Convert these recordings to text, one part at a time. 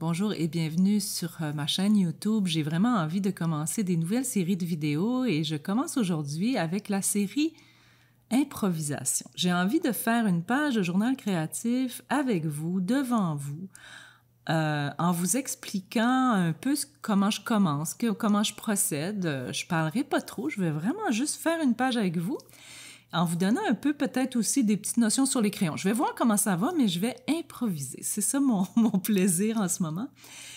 Bonjour et bienvenue sur ma chaîne YouTube. J'ai vraiment envie de commencer des nouvelles séries de vidéos et je commence aujourd'hui avec la série Improvisation. J'ai envie de faire une page de journal créatif avec vous, devant vous, en vous expliquant un peu comment je commence, comment je procède. Je parlerai pas trop, je vais vraiment juste faire une page avec vous, en vous donnant un peu peut-être aussi des petites notions sur les crayons. Je vais voir comment ça va, mais je vais improviser. C'est ça mon plaisir en ce moment.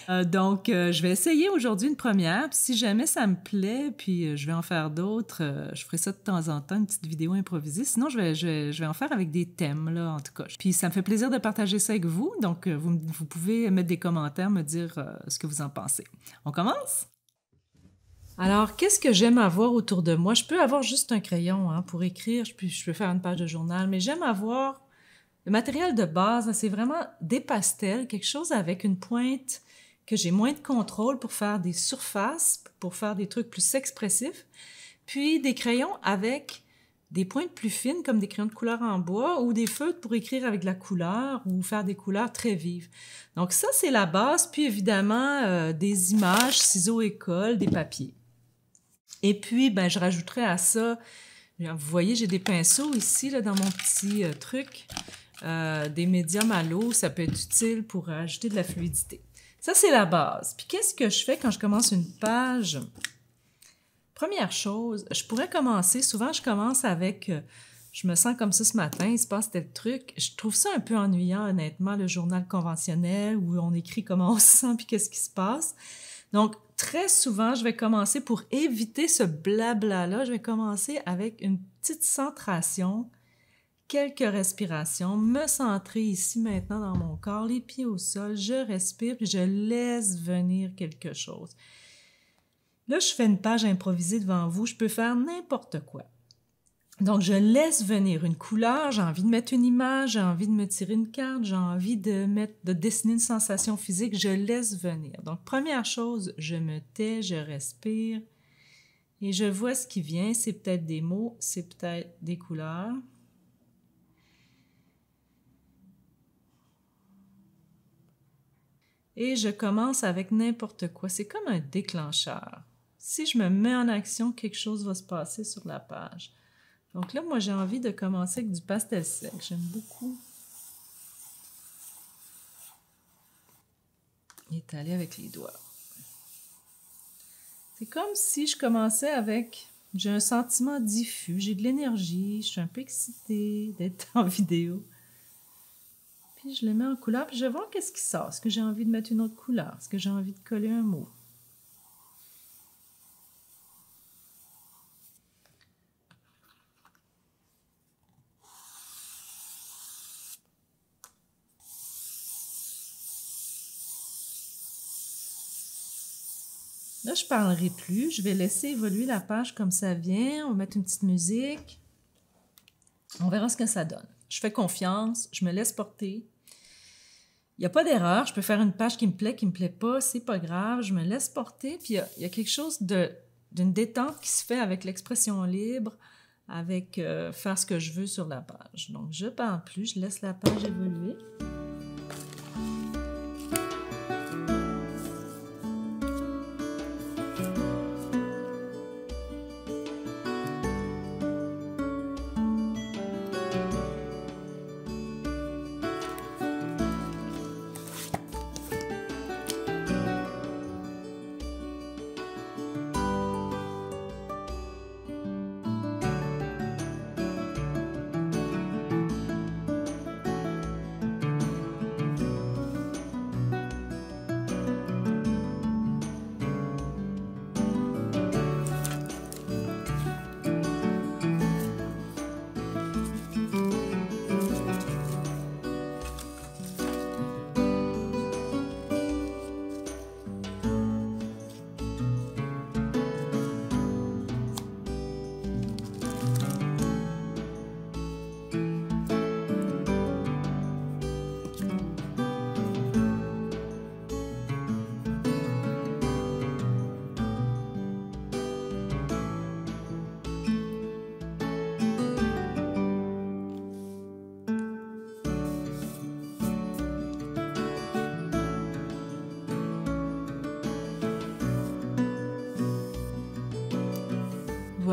Donc, je vais essayer aujourd'hui une première. Puis si jamais ça me plaît, puis je vais en faire d'autres, je ferai ça de temps en temps, une petite vidéo improvisée. Sinon, je vais en faire avec des thèmes, là, en tout cas. Puis ça me fait plaisir de partager ça avec vous. Donc, vous pouvez mettre des commentaires, me dire ce que vous en pensez. On commence? Alors, qu'est-ce que j'aime avoir autour de moi? Je peux avoir juste un crayon pour écrire, je peux faire une page de journal, mais j'aime avoir le matériel de base, c'est vraiment des pastels, quelque chose avec une pointe que j'ai moins de contrôle pour faire des surfaces, pour faire des trucs plus expressifs, puis des crayons avec des pointes plus fines comme des crayons de couleur en bois ou des feutres pour écrire avec de la couleur ou faire des couleurs très vives. Donc ça, c'est la base, puis évidemment des images, ciseaux et colle, des papiers. Et puis, ben, je rajouterai à ça, vous voyez, j'ai des pinceaux ici là, dans mon petit truc, des médiums à l'eau, ça peut être utile pour ajouter de la fluidité. Ça, c'est la base. Puis qu'est-ce que je fais quand je commence une page? Première chose, je pourrais commencer, souvent je commence avec, je me sens comme ça ce matin, il se passe tel truc. Je trouve ça un peu ennuyant, honnêtement, le journal conventionnel où on écrit comment on se sent puis qu'est-ce qui se passe. Donc, très souvent, je vais commencer pour éviter ce blabla-là, je vais commencer avec une petite centration, quelques respirations, me centrer ici maintenant dans mon corps, les pieds au sol, je respire puis je laisse venir quelque chose. Là, je fais une page improvisée devant vous, je peux faire n'importe quoi. Donc, je laisse venir une couleur, j'ai envie de mettre une image, j'ai envie de me tirer une carte, j'ai envie de dessiner une sensation physique, je laisse venir. Donc, première chose, je me tais, je respire et je vois ce qui vient. C'est peut-être des mots, c'est peut-être des couleurs. Et je commence avec n'importe quoi. C'est comme un déclencheur. Si je me mets en action, quelque chose va se passer sur la page. Donc là, moi, j'ai envie de commencer avec du pastel sec. J'aime beaucoup étaler avec les doigts. C'est comme si je commençais avec... J'ai un sentiment diffus, j'ai de l'énergie, je suis un peu excitée d'être en vidéo. Puis je le mets en couleur, puis je vais voir qu'est-ce qui sort. Est-ce que j'ai envie de mettre une autre couleur? Est-ce que j'ai envie de coller un mot? Là, je ne parlerai plus. Je vais laisser évoluer la page comme ça vient. On va mettre une petite musique. On verra ce que ça donne. Je fais confiance. Je me laisse porter. Il n'y a pas d'erreur. Je peux faire une page qui me plaît pas. C'est pas grave. Je me laisse porter. Puis il y a quelque chose d'une détente qui se fait avec l'expression libre, avec faire ce que je veux sur la page. Donc, je ne parle plus. Je laisse la page évoluer.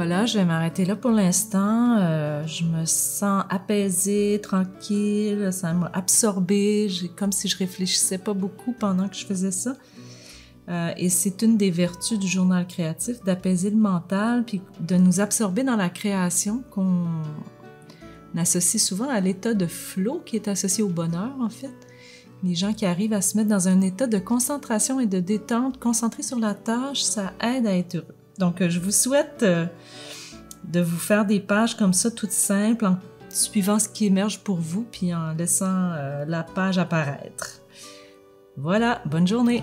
Voilà, je vais m'arrêter là pour l'instant. Je me sens apaisée, tranquille, ça m'a absorbée, comme si je réfléchissais pas beaucoup pendant que je faisais ça. Et c'est une des vertus du journal créatif, d'apaiser le mental, puis de nous absorber dans la création qu'on associe souvent à l'état de flow qui est associé au bonheur, en fait. Les gens qui arrivent à se mettre dans un état de concentration et de détente, concentrés sur la tâche, ça aide à être heureux. Donc, je vous souhaite de vous faire des pages comme ça, toutes simples, en suivant ce qui émerge pour vous, puis en laissant la page apparaître. Voilà, bonne journée!